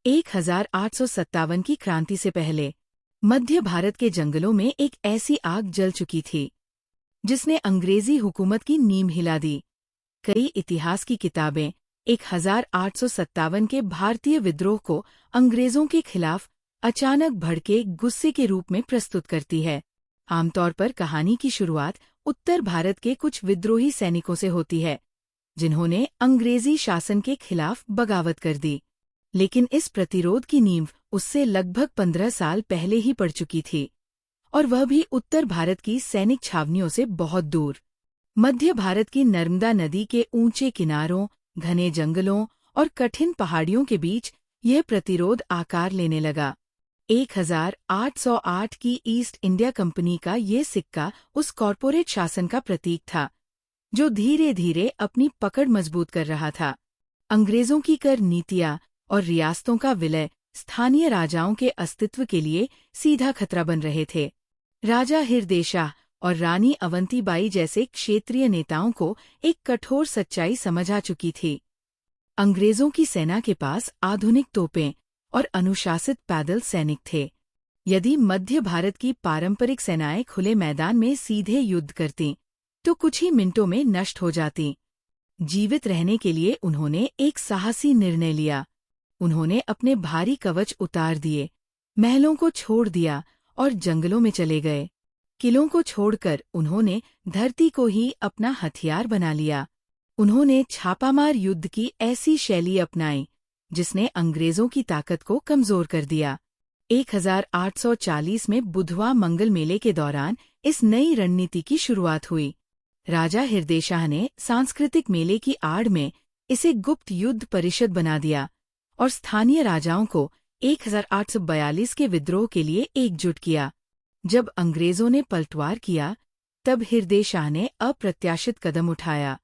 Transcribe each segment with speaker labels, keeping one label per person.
Speaker 1: 1857 की क्रांति से पहले मध्य भारत के जंगलों में एक ऐसी आग जल चुकी थी जिसने अंग्रेजी हुकूमत की नींव हिला दी। कई इतिहास की किताबें 1857 के भारतीय विद्रोह को अंग्रेजों के खिलाफ अचानक भड़के गुस्से के रूप में प्रस्तुत करती है। आमतौर पर कहानी की शुरुआत उत्तर भारत के कुछ विद्रोही सैनिकों से होती है जिन्होंने अंग्रेजी शासन के खिलाफ बगावत कर दी, लेकिन इस प्रतिरोध की नींव उससे लगभग 15 साल पहले ही पड़ चुकी थी, और वह भी उत्तर भारत की सैनिक छावनियों से बहुत दूर। मध्य भारत की नर्मदा नदी के ऊंचे किनारों, घने जंगलों और कठिन पहाड़ियों के बीच यह प्रतिरोध आकार लेने लगा। 1808 की ईस्ट इंडिया कंपनी का ये सिक्का उस कॉरपोरेट शासन का प्रतीक था जो धीरे धीरे अपनी पकड़ मजबूत कर रहा था। अंग्रेजों की कर नीतियां और रियासतों का विलय स्थानीय राजाओं के अस्तित्व के लिए सीधा खतरा बन रहे थे। राजा हृदय शाह और रानी अवंतीबाई जैसे क्षेत्रीय नेताओं को एक कठोर सच्चाई समझ आ चुकी थी। अंग्रेजों की सेना के पास आधुनिक तोपें और अनुशासित पैदल सैनिक थे। यदि मध्य भारत की पारंपरिक सेनाएं खुले मैदान में सीधे युद्ध करतीं, तो कुछ ही मिनटों में नष्ट हो जातीं। जीवित रहने के लिए उन्होंने एक साहसी निर्णय लिया। उन्होंने अपने भारी कवच उतार दिए, महलों को छोड़ दिया और जंगलों में चले गए। किलों को छोड़कर उन्होंने धरती को ही अपना हथियार बना लिया। उन्होंने छापामार युद्ध की ऐसी शैली अपनाई जिसने अंग्रेजों की ताकत को कमजोर कर दिया। 1840 में बुधवा मंगल मेले के दौरान इस नई रणनीति की शुरुआत हुई। राजा हृदय शाह ने सांस्कृतिक मेले की आड़ में इसे गुप्त युद्ध परिषद बना दिया और स्थानीय राजाओं को 1842 के विद्रोह के लिए एकजुट किया। जब अंग्रेजों ने पलटवार किया, तब हृदय शाह ने अप्रत्याशित कदम उठाया।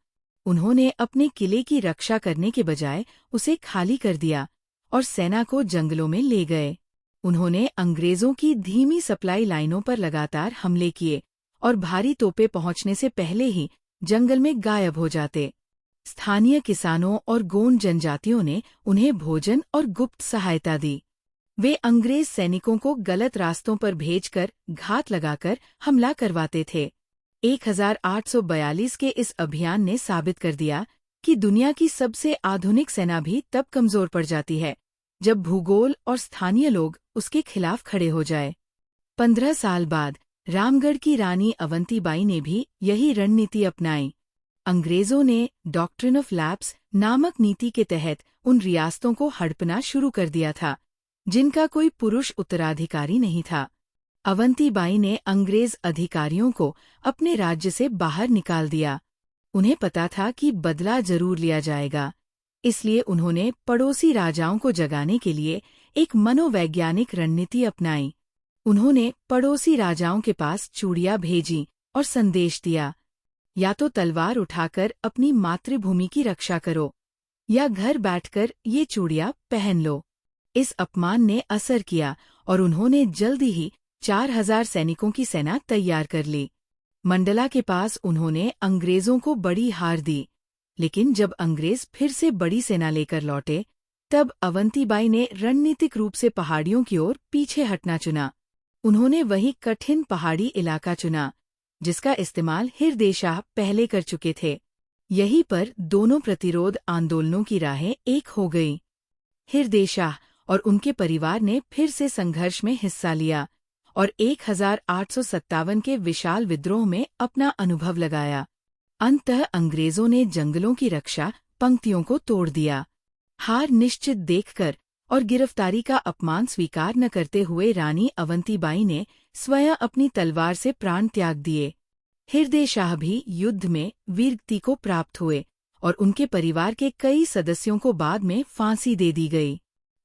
Speaker 1: उन्होंने अपने किले की रक्षा करने के बजाय उसे खाली कर दिया और सेना को जंगलों में ले गए। उन्होंने अंग्रेजों की धीमी सप्लाई लाइनों पर लगातार हमले किए और भारी तोपें पहुंचने से पहले ही जंगल में गायब हो जाते। स्थानीय किसानों और गोंड जनजातियों ने उन्हें भोजन और गुप्त सहायता दी। वे अंग्रेज सैनिकों को गलत रास्तों पर भेजकर घात लगाकर हमला करवाते थे। 1842 के इस अभियान ने साबित कर दिया कि दुनिया की सबसे आधुनिक सेना भी तब कमजोर पड़ जाती है जब भूगोल और स्थानीय लोग उसके खिलाफ खड़े हो जाए। 15 साल बाद रामगढ़ की रानी अवंतीबाई ने भी यही रणनीति अपनाई। अंग्रेजों ने डॉक्ट्रिन ऑफ लैप्स नामक नीति के तहत उन रियासतों को हड़पना शुरू कर दिया था जिनका कोई पुरुष उत्तराधिकारी नहीं था। अवंतीबाई ने अंग्रेज अधिकारियों को अपने राज्य से बाहर निकाल दिया। उन्हें पता था कि बदला जरूर लिया जाएगा, इसलिए उन्होंने पड़ोसी राजाओं को जगाने के लिए एक मनोवैज्ञानिक रणनीति अपनाई। उन्होंने पड़ोसी राजाओं के पास चूड़ियां भेजी और संदेश दिया, या तो तलवार उठाकर अपनी मातृभूमि की रक्षा करो, या घर बैठकर ये चूड़ियां पहन लो। इस अपमान ने असर किया और उन्होंने जल्द ही 4000 सैनिकों की सेना तैयार कर ली। मंडला के पास उन्होंने अंग्रेजों को बड़ी हार दी, लेकिन जब अंग्रेज फिर से बड़ी सेना लेकर लौटे, तब अवंतीबाई ने रणनीतिक रूप से पहाड़ियों की ओर पीछे हटना चुना। उन्होंने वही कठिन पहाड़ी इलाका चुना जिसका इस्तेमाल हृदय शाह पहले कर चुके थे। यहीं पर दोनों प्रतिरोध आंदोलनों की राहें एक हो गईं। हृदय शाह और उनके परिवार ने फिर से संघर्ष में हिस्सा लिया और 1857 के विशाल विद्रोह में अपना अनुभव लगाया। अंततः अंग्रेजों ने जंगलों की रक्षा पंक्तियों को तोड़ दिया। हार निश्चित देखकर और गिरफ्तारी का अपमान स्वीकार न करते हुए रानी अवंतीबाई ने स्वयं अपनी तलवार से प्राण त्याग दिए। हृदय शाह भी युद्ध में वीरगति को प्राप्त हुए और उनके परिवार के कई सदस्यों को बाद में फांसी दे दी गई।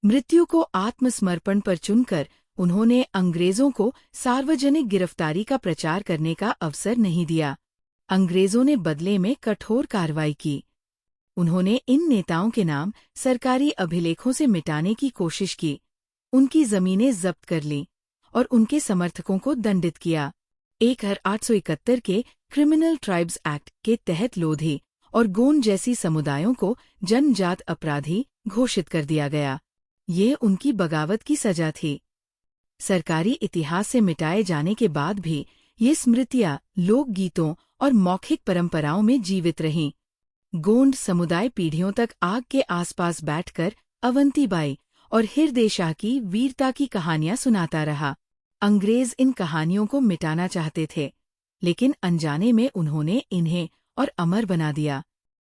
Speaker 1: मृत्यु को आत्मसमर्पण पर चुनकर उन्होंने अंग्रेजों को सार्वजनिक गिरफ्तारी का प्रचार करने का अवसर नहीं दिया। अंग्रेजों ने बदले में कठोर कार्रवाई की। उन्होंने इन नेताओं के नाम सरकारी अभिलेखों से मिटाने की कोशिश की, उनकी जमीनें जब्त कर लीं और उनके समर्थकों को दंडित किया। 1871 के क्रिमिनल ट्राइब्स एक्ट के तहत लोधी और गोंड जैसी समुदायों को जनजात अपराधी घोषित कर दिया गया। ये उनकी बगावत की सजा थी। सरकारी इतिहास से मिटाए जाने के बाद भी ये स्मृतियां लोकगीतों और मौखिक परंपराओं में जीवित रहीं। गोंड समुदाय पीढ़ियों तक आग के आसपास बैठकर अवंतीबाई और हिरदे शाह की वीरता की कहानियां सुनाता रहा। अंग्रेज इन कहानियों को मिटाना चाहते थे, लेकिन अनजाने में उन्होंने इन्हें और अमर बना दिया।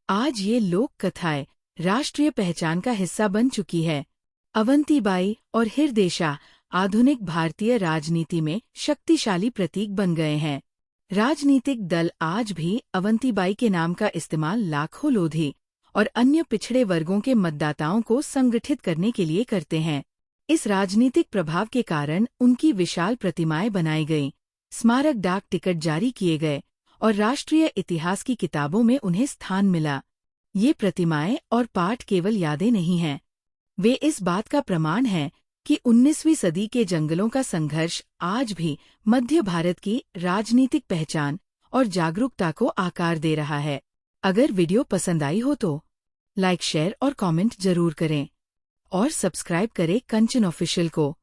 Speaker 1: आज ये लोक कथाएं राष्ट्रीय पहचान का हिस्सा बन चुकी है। अवंतीबाई और हिरदे शाह आधुनिक भारतीय राजनीति में शक्तिशाली प्रतीक बन गए हैं। राजनीतिक दल आज भी अवंतीबाई के नाम का इस्तेमाल लाखों लोधी और अन्य पिछड़े वर्गों के मतदाताओं को संगठित करने के लिए करते हैं। इस राजनीतिक प्रभाव के कारण उनकी विशाल प्रतिमाएं बनाई गईं, स्मारक डाक टिकट जारी किए गए और राष्ट्रीय इतिहास की किताबों में उन्हें स्थान मिला। ये प्रतिमाएं और पाठ केवल यादें नहीं हैं, वे इस बात का प्रमाण हैं कि 19वीं सदी के जंगलों का संघर्ष आज भी मध्य भारत की राजनीतिक पहचान और जागरूकता को आकार दे रहा है। अगर वीडियो पसंद आई हो तो लाइक, शेयर और कमेंट जरूर करें और सब्सक्राइब करें कंचन ऑफिशियल को।